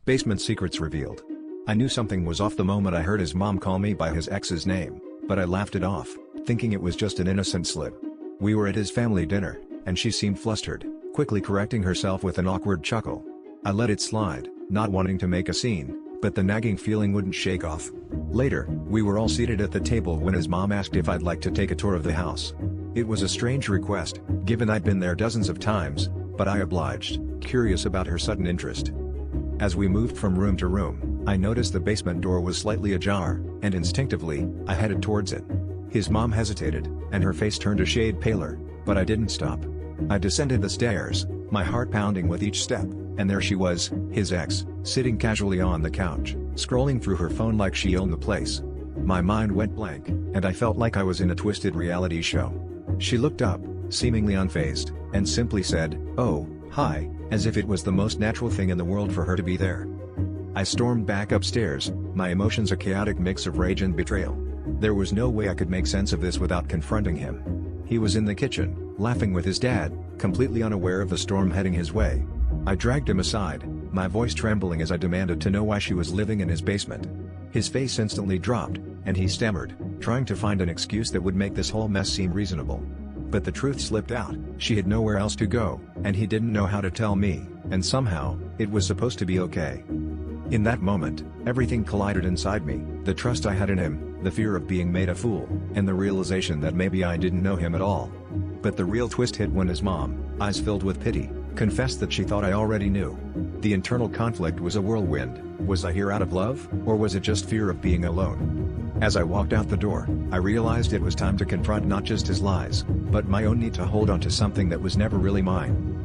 Basement secrets revealed. I knew something was off the moment I heard his mom call me by his ex's name, but I laughed it off, thinking it was just an innocent slip. We were at his family dinner, and she seemed flustered, quickly correcting herself with an awkward chuckle. I let it slide, not wanting to make a scene, but the nagging feeling wouldn't shake off. Later, we were all seated at the table when his mom asked if I'd like to take a tour of the house. It was a strange request, given I'd been there dozens of times, but I obliged, curious about her sudden interest. As we moved from room to room, I noticed the basement door was slightly ajar, and instinctively, I headed towards it. His mom hesitated, and her face turned a shade paler, but I didn't stop. I descended the stairs, my heart pounding with each step, and there she was, his ex, sitting casually on the couch, scrolling through her phone like she owned the place. My mind went blank, and I felt like I was in a twisted reality show. She looked up, seemingly unfazed, and simply said, "Oh, hi," as if it was the most natural thing in the world for her to be there. I stormed back upstairs, my emotions a chaotic mix of rage and betrayal. There was no way I could make sense of this without confronting him. He was in the kitchen, laughing with his dad, completely unaware of the storm heading his way. I dragged him aside, my voice trembling as I demanded to know why she was living in his basement. His face instantly dropped, and he stammered, trying to find an excuse that would make this whole mess seem reasonable. But the truth slipped out, she had nowhere else to go, and he didn't know how to tell me, and somehow, it was supposed to be okay. In that moment, everything collided inside me, the trust I had in him, the fear of being made a fool, and the realization that maybe I didn't know him at all. But the real twist hit when his mom, eyes filled with pity, confessed that she thought I already knew. The internal conflict was a whirlwind. Was I here out of love, or was it just fear of being alone? As I walked out the door, I realized it was time to confront not just his lies, but my own need to hold on to something that was never really mine.